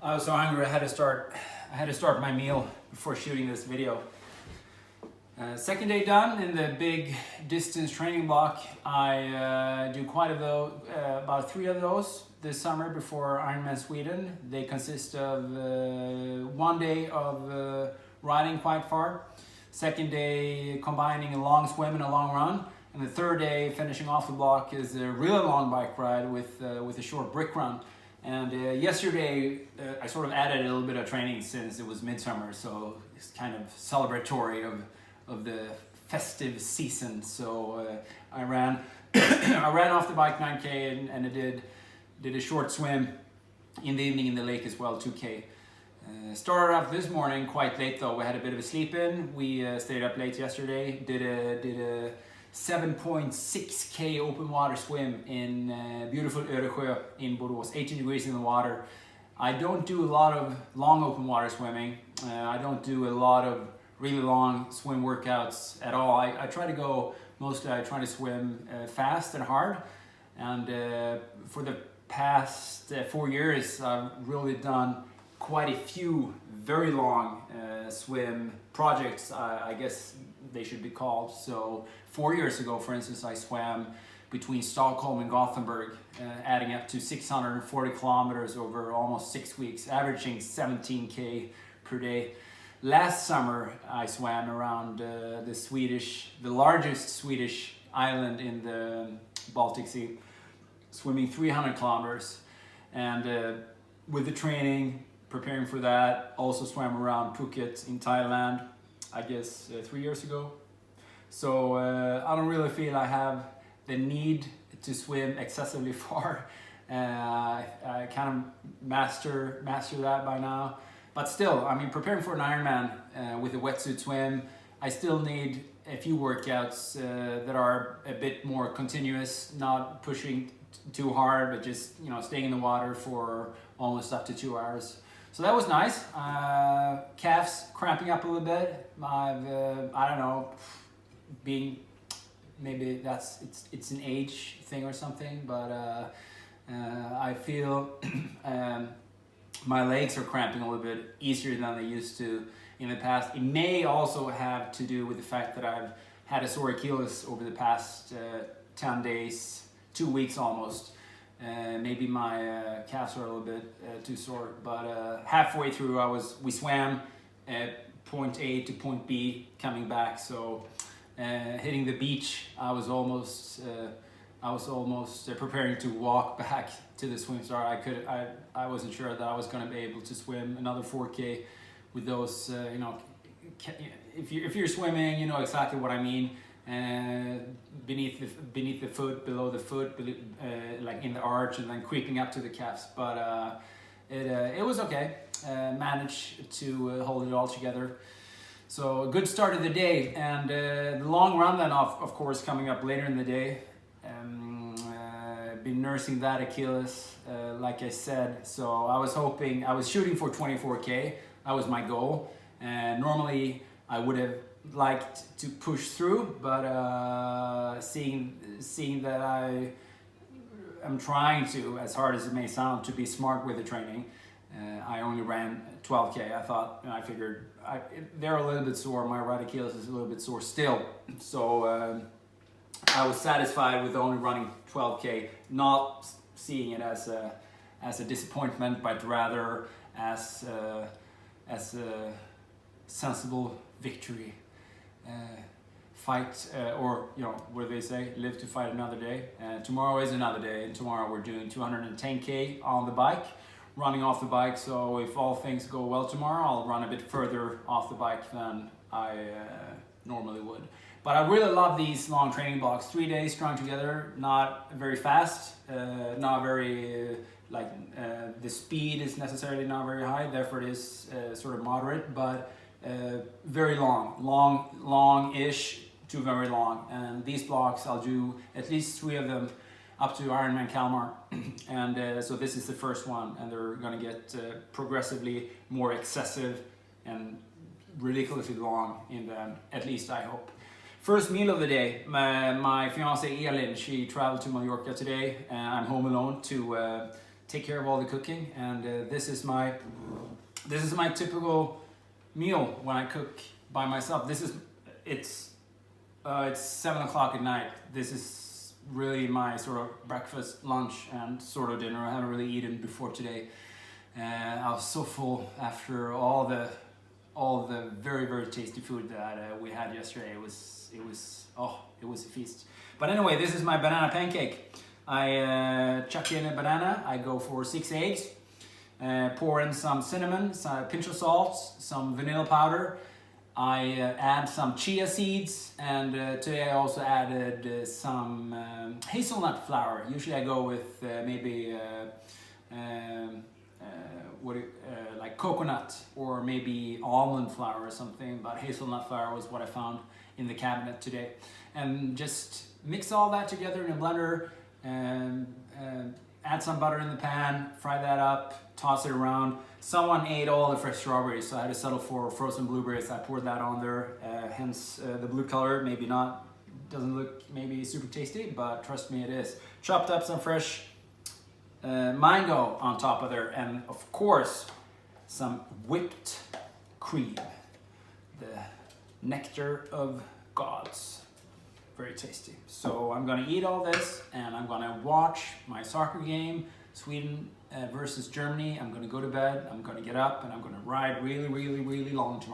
I was so hungry I had to start my meal before shooting this video. Second day done in the big distance training block. I do quite a those, about 3 of those this summer before Ironman Sweden. They consist of 1 day of riding quite far, second day combining a long swim and a long run, and the third day finishing off the block is a really long bike ride with a short brick run. And yesterday I sort of added a little bit of training since it was midsummer, so it's kind of celebratory of the festive season. So I ran I ran off the bike 9K and I did a short swim in the evening in the lake as well, 2K. Started off this morning quite late though. We had a bit of a sleep in. We stayed up late yesterday. Did a 7.6K open water swim in beautiful Öresjö in Borås, 18 degrees in the water. I don't do a lot of long open water swimming. I don't do a lot of really long swim workouts at all. I try to go, mostly I try to swim fast and hard. And for the past 4 years, I've really done quite a few very long swim projects, I guess they should be called. So 4 years ago, for instance, I swam between Stockholm and Gothenburg, adding up to 640 kilometers over almost 6 weeks, averaging 17K per day. Last summer, I swam around the largest Swedish island in the Baltic Sea, swimming 300 kilometers. And with the training, preparing for that, also swam around Phuket in Thailand, I guess 3 years ago. So I don't really feel I have the need to swim excessively far. I kind of master that by now. But still, I mean, preparing for an Ironman with a wetsuit swim, I still need a few workouts that are a bit more continuous, not pushing too hard, but just, you know, staying in the water for almost up to 2 hours. So that was nice. Calves cramping up a little bit. I don't know, maybe it's an age thing or something, but I feel my legs are cramping a little bit easier than they used to in the past. It may also have to do with the fact that I've had a sore Achilles over the past 10 days, 2 weeks almost. Maybe my calves are a little bit too sore, but halfway through we swam at point A to point B coming back. So hitting the beach, I was almost preparing to walk back to the swim start. I wasn't sure that I was going to be able to swim another 4K with those. You know, if you're swimming, you know exactly what I mean. Beneath the foot, below the foot, like in the arch, and then creeping up to the calves. But it was okay. Managed to hold it all together. So a good start of the day, and the long run then of course coming up later in the day. Been nursing that Achilles, like I said. So I was shooting for 24K. That was my goal. And normally I would have liked to push through, but seeing that I'm trying to, as hard as it may sound, to be smart with the training, I only ran 12K. I figured they're a little bit sore. My right Achilles is a little bit sore still, so I was satisfied with only running 12K, not seeing it as a disappointment, but rather as a sensible victory. Fight, or you know, what do they say? Live to fight another day. Tomorrow is another day, and tomorrow we're doing 210K on the bike, running off the bike. So if all things go well tomorrow, I'll run a bit further off the bike than I normally would. But I really love these long training blocks. 3 days strung together, not very fast, not very the speed is necessarily not very high. Therefore, it is sort of moderate, but very long-ish to very long. And these blocks, I'll do at least 3 of them up to Ironman Kalmar. And so this is the first one, and they're gonna get progressively more excessive and ridiculously long in the end, at least I hope. First meal of the day, my fiancée Elin, she traveled to Mallorca today, and I'm home alone to take care of all the cooking, and this is my typical meal when I cook by myself. It's 7 o'clock at night. This is really my sort of breakfast, lunch, and sort of dinner. I haven't really eaten before today. I was so full after all the very, very tasty food that we had yesterday. It was a feast. But anyway, this is my banana pancake. I chuck in a banana. I go for 6 eggs. Pour in some cinnamon, a pinch of salt, some vanilla powder. I add some chia seeds, and today I also added some hazelnut flour. Usually I go with maybe like coconut or maybe almond flour or something, but hazelnut flour was what I found in the cabinet today. And just mix all that together in a blender, and add some butter in the pan, fry that up, toss it around. Someone ate all the fresh strawberries, so I had to settle for frozen blueberries. I poured that on there, hence the blue color. Maybe not, doesn't look maybe super tasty, but trust me, it is. Chopped up some fresh mango on top of there, and of course some whipped cream, the nectar of gods. Very tasty. So I'm gonna eat all this, and I'm gonna watch my soccer game, Sweden versus Germany. I'm gonna go to bed, I'm gonna get up, and I'm gonna ride really, really, really long tomorrow.